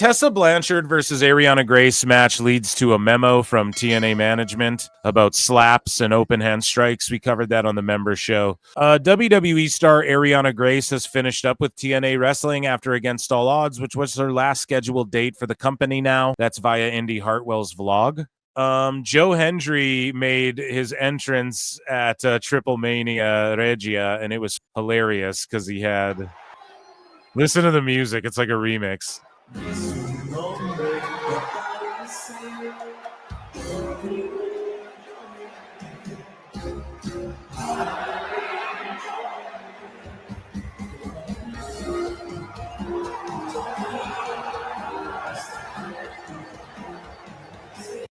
Tessa Blanchard versus Arianna Grace match leads to a memo from TNA management about slaps and open hand strikes. We covered that on the member show. WWE star Arianna Grace has finished up with TNA Wrestling after Against All Odds, which was her last scheduled date for the company now. That's via Indy Hartwell's vlog. Joe Hendry made his entrance at Triple Mania Regia, and it was hilarious because he had... Listen to the music. It's like a remix.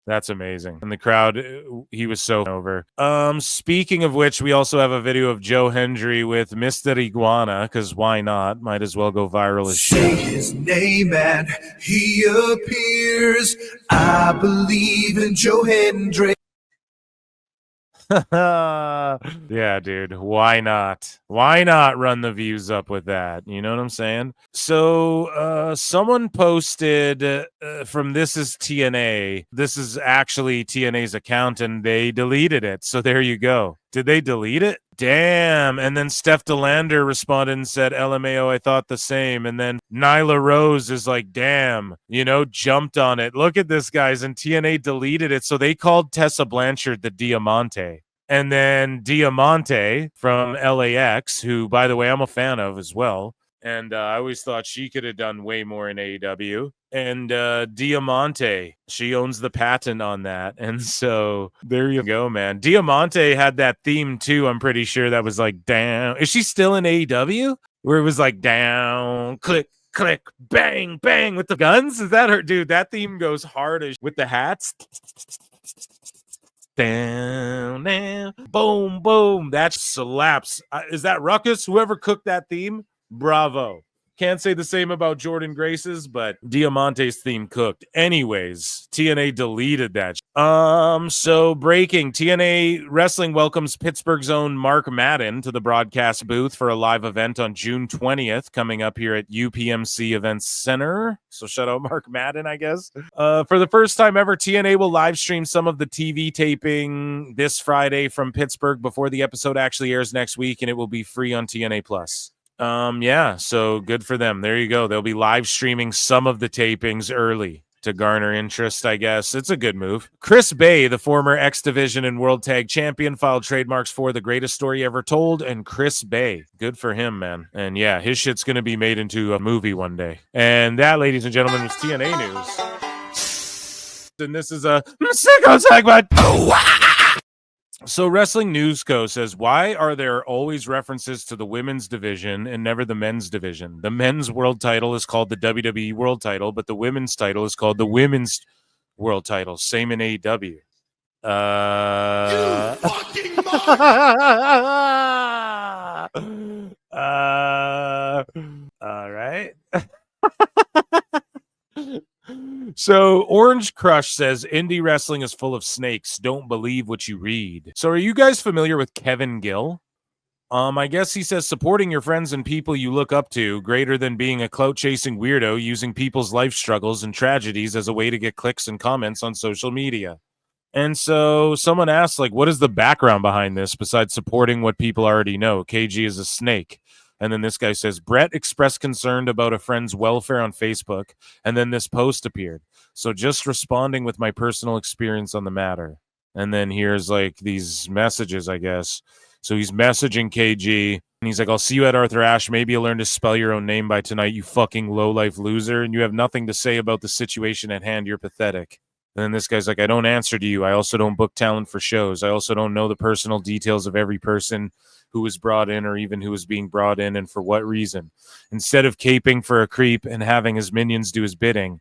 That's amazing. And the crowd, he was so over. Speaking of which, we also have a video of Joe Hendry with Mr. Iguana, because why not? Might as well go viral as shit. Say his name and he appears. I believe in Joe Hendry. Yeah, dude. Why not? Why not run the views up with that? You know what I'm saying? So someone posted from This Is TNA. This is actually TNA's account, and they deleted it. So there you go. Did they delete it? Damn. And then Steph DeLander responded and said, LMAO, I thought the same. And then Nyla Rose is like, damn, you know, jumped on it. Look at this, guys. And TNA deleted it. So they called Tessa Blanchard the Diamante. And then Diamante from LAX, who, by the way, I'm a fan of as well. And I always thought she could have done way more in AEW. And Diamante, she owns the patent on that. And so there you go, man. Diamante had that theme too. I'm pretty sure that was like down. Is she still in AEW? Where it was like down, click, click, bang, bang with the guns? Is that her? Dude, that theme goes hard as with the hats. Down, down, boom, boom. That slaps. Is that Ruckus? Whoever cooked that theme? Bravo. Can't say the same about Jordan Grace's, but Diamante's theme cooked. Anyways, TNA deleted that. So breaking, TNA Wrestling welcomes Pittsburgh's own Mark Madden to the broadcast booth for a live event on June 20th, coming up here at UPMC Events Center. So shout out Mark Madden, I guess. For the first time ever, TNA will live stream some of the TV taping this Friday from Pittsburgh before the episode actually airs next week, and it will be free on TNA Plus. Yeah, so good for them. There you go. They'll be live streaming some of the tapings early to garner interest, I guess. It's a good move. Chris Bay, the former X Division and World Tag Champion, filed trademarks for The Greatest Story Ever Told, and Chris Bay. Good for him, man. And yeah, his shit's going to be made into a movie one day. And that, ladies and gentlemen, was TNA news. And this is a Sicko Segment. So Wrestling News Co. says, why are there always references to the women's division and never the men's division? The men's world title is called the WWE world title, but the women's title is called the women's world title. Same in AEW. You fucking all right. So Orange Crush says indie wrestling is full of snakes. Don't believe what you read. So are you guys familiar with Kevin Gill? I guess he says supporting your friends and people you look up to greater than being a clout chasing weirdo using people's life struggles and tragedies as a way to get clicks and comments on social media. And so someone asked, like, what is the background behind this besides supporting what people already know? KG is a snake. And then this guy says, Brett expressed concern about a friend's welfare on Facebook, and then this post appeared. So just responding with my personal experience on the matter. And then here's like these messages, I guess. So he's messaging KG, and he's like, I'll see you at Arthur Ashe. Maybe you'll learn to spell your own name by tonight, you fucking low-life loser, and you have nothing to say about the situation at hand. You're pathetic. And then this guy's like, I don't answer to you. I also don't book talent for shows. I also don't know the personal details of every person who was brought in or even who was being brought in and for what reason. Instead of caping for a creep and having his minions do his bidding,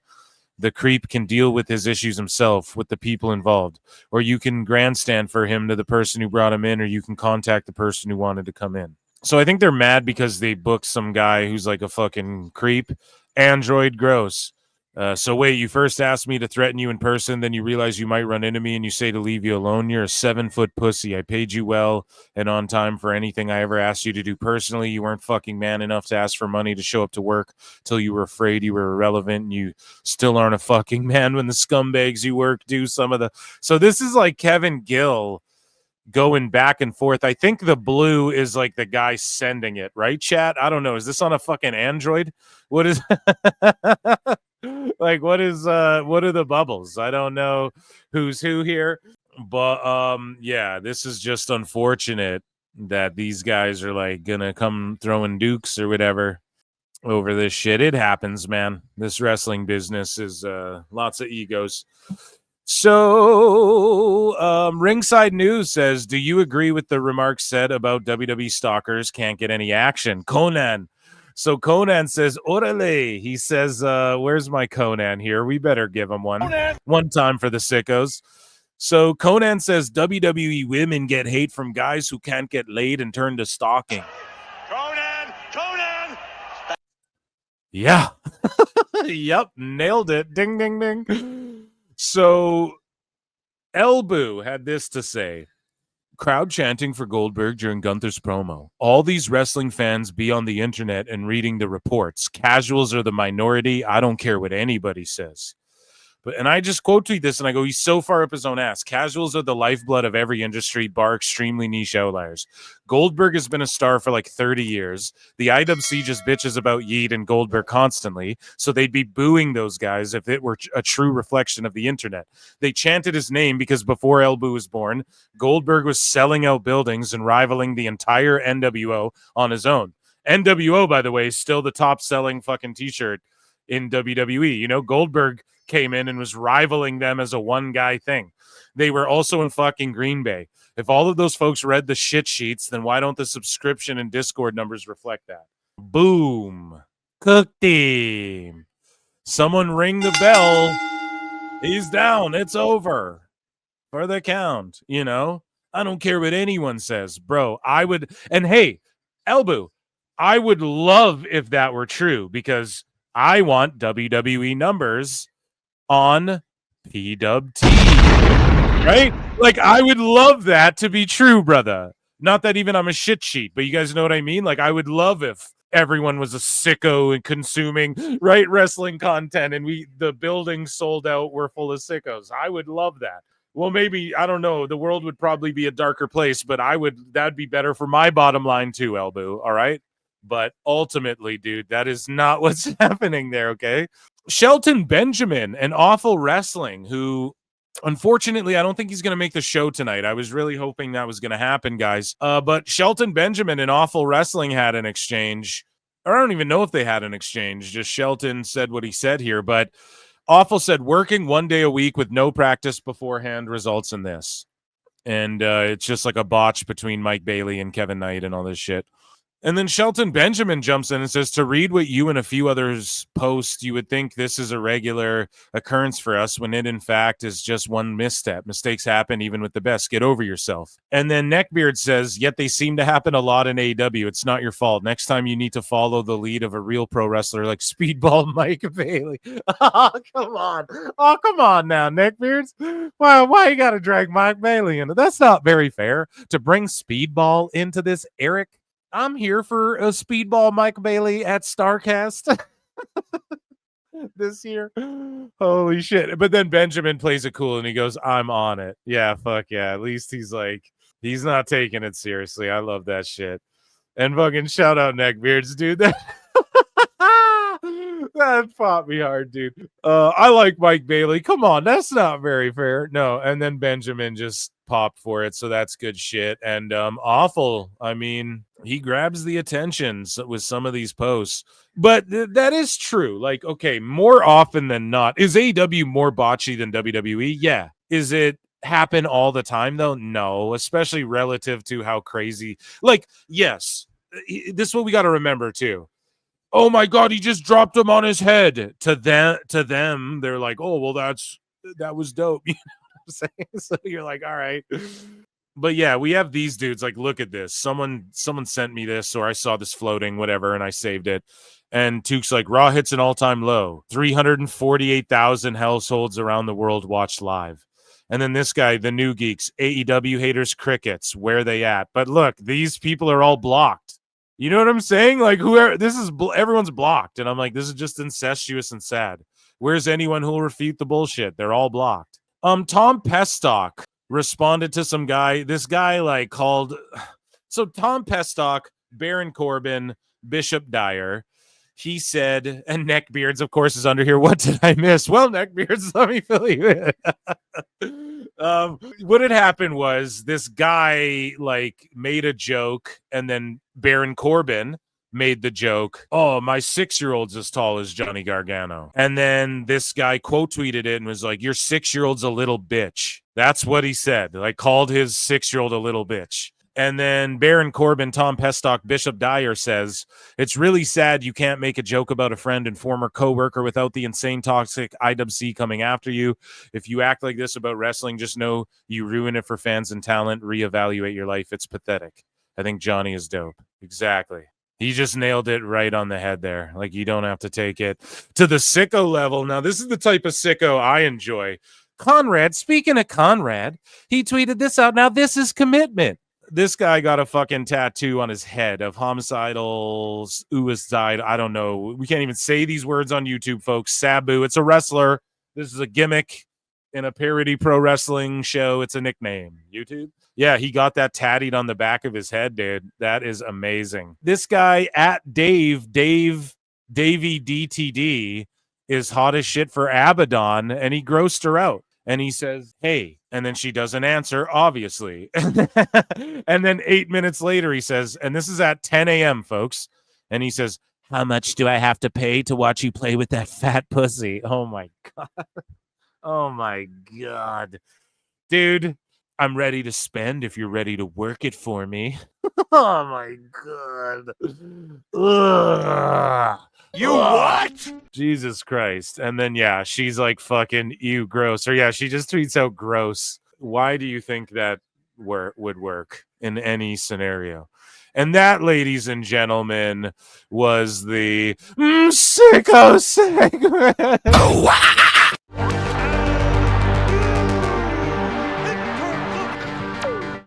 the creep can deal with his issues himself with the people involved. Or you can grandstand for him to the person who brought him in, or you can contact the person who wanted to come in. So I think they're mad because they booked some guy who's like a fucking creep. Android gross. So wait, you first asked me to threaten you in person, then you realize you might run into me and you say to leave you alone. You're a 7-foot pussy. I paid you well and on time for anything I ever asked you to do personally. You weren't fucking man enough to ask for money to show up to work till you were afraid you were irrelevant, and you still aren't a fucking man when the scumbags you work do some of the... So this is like Kevin Gill going back and forth. I think the blue is like the guy sending it, right, chat? I don't know. Is this on a fucking Android? What is... Like, what are the bubbles? I don't know who's who here, but yeah, this is just unfortunate that these guys are like gonna come throwing dukes or whatever over this shit. It happens, man. This wrestling business is lots of egos. So Ringside News says, do you agree with the remarks said about WWE stalkers can't get any action? Konnan. So Konnan says, orale. He says, where's my Konnan here? We better give him one. Konnan. One time for the sickos. So Konnan says, WWE women get hate from guys who can't get laid and turn to stalking. Konnan! Yeah. Yep, nailed it. Ding, ding, ding. So Ibou had this to say. Crowd chanting for Goldberg during Gunther's promo. All these wrestling fans be on the internet and reading the reports. Casuals are the minority. I don't care what anybody says. And I just quote tweet this and I go, he's so far up his own ass. Casuals are the lifeblood of every industry, bar extremely niche outliers. Goldberg has been a star for like 30 years. The IWC just bitches about Yeet and Goldberg constantly, so they'd be booing those guys if it were a true reflection of the internet. They chanted his name because before Ibou was born, Goldberg was selling out buildings and rivaling the entire NWO on his own. NWO, by the way, is still the top selling fucking t-shirt in WWE. You know, Goldberg came in and was rivaling them as a one guy thing. They were also in fucking Green Bay. If all of those folks read the shit sheets, then why don't the subscription and Discord numbers reflect that? Boom. Cooked him. Someone ring the bell. He's down. It's over for the count. You know, I don't care what anyone says, bro. I would, and hey, Ibou, I would love if that were true, because I want WWE numbers on PWT, right? Like, I would love that to be true, brother. Not that even I'm a shit sheet, but you guys know what I mean? Like, I would love if everyone was a sicko and consuming, right, wrestling content, and the buildings sold out were full of sickos. I would love that. Well, maybe, I don't know, the world would probably be a darker place, but that'd be better for my bottom line too, Ibou, all right? But ultimately, dude, that is not what's happening there, okay? Shelton Benjamin and Awful Wrestling, who unfortunately I don't think he's going to make the show tonight. I was really hoping that was going to happen, guys. But Shelton Benjamin and Awful Wrestling had an exchange. Or I don't even know if they had an exchange. Just Shelton said what he said here. But Awful said, working 1 day a week with no practice beforehand results in this. And it's just like a botch between Mike Bailey and Kevin Knight and all this shit. And then Shelton Benjamin jumps in and says, to read what you and a few others post, you would think this is a regular occurrence for us, when it in fact is just one misstep. Mistakes happen even with the best. Get over yourself. And then Neckbeard says, yet they seem to happen a lot in AEW. It's not your fault. Next time you need to follow the lead of a real pro wrestler like Speedball Mike Bailey. Oh, come on. Oh, come on now, Neckbeards. Why you got to drag Mike Bailey into? That's not very fair to bring Speedball into this, Eric. I'm here for a Speedball Mike Bailey at StarCast this year. Holy shit. But then Benjamin plays it cool and he goes, I'm on it. Yeah, fuck yeah. At least he's like, he's not taking it seriously. I love that shit. And fucking shout out Neckbeards, dude. That popped me hard, dude. I like Mike Bailey. Come on, that's not very fair. No, and then Benjamin just popped for it, so that's good shit. And Awful, I mean, he grabs the attention with some of these posts. But that is true. Like, okay, more often than not, is AEW more botchy than WWE? Yeah. Is it happen all the time, though? No, especially relative to how crazy. Like, yes, this is what we got to remember, too. Oh my God, he just dropped him on his head. To them, they're like, oh, well, that was dope. You know what I'm saying? So you're like, all right. But yeah, we have these dudes. Like, look at this. Someone sent me this, or I saw this floating, whatever, and I saved it. And Took's like, Raw hits an all-time low. 348,000 households around the world watched live. And then this guy, the New Geeks, AEW haters, crickets, where they at? But look, these people are all blocked. You know what I'm saying? Like, everyone's blocked. And I'm like, this is just incestuous and sad. Where's anyone who will refute the bullshit? They're all blocked. Tom Pestock responded to some guy. This guy like called. So Tom Pestock, Baron Corbin, Bishop Dyer. He said, and Neckbeards, of course, is under here. What did I miss? Well, Neckbeards, let me fill you in. What had happened was this guy like made a joke, and then Baron Corbin made the joke, oh, my 6-year-old's as tall as Johnny Gargano. And then this guy quote tweeted it and was like, your 6-year-old's a little bitch. That's what he said. Like, called his 6-year-old a little bitch. And then Baron Corbin, Tom Pestock, Bishop Dyer says, it's really sad you can't make a joke about a friend and former coworker without the insane toxic IWC coming after you. If you act like this about wrestling, just know you ruin it for fans and talent. Reevaluate your life. It's pathetic. I think Johnny is dope. Exactly. He just nailed it right on the head there. Like, you don't have to take it to the sicko level. Now, this is the type of sicko I enjoy. Conrad, speaking of Conrad, he tweeted this out. Now, this is commitment. This guy got a fucking tattoo on his head of homicidal suicide. I don't know. We can't even say these words on YouTube, folks. Sabu. It's a wrestler. This is a gimmick in a parody pro wrestling show. It's a nickname. YouTube. Yeah, he got that tatted on the back of his head, dude. That is amazing. This guy at Davey DTD is hot as shit for Abadon, and he grossed her out. And he says, hey, and then she doesn't answer, obviously. And then 8 minutes later, he says, and this is at 10 a.m., folks. And he says, how much do I have to pay to watch you play with that fat pussy? Oh, my God. Oh, my God. Dude, I'm ready to spend if you're ready to work it for me. Oh, my God. Ugh. You what? Jesus Christ. And then, yeah, she's like, fucking, ew, gross. Or, yeah, she just tweets out gross. Why do you think that would work in any scenario? And that, ladies and gentlemen, was the Sicko Segment.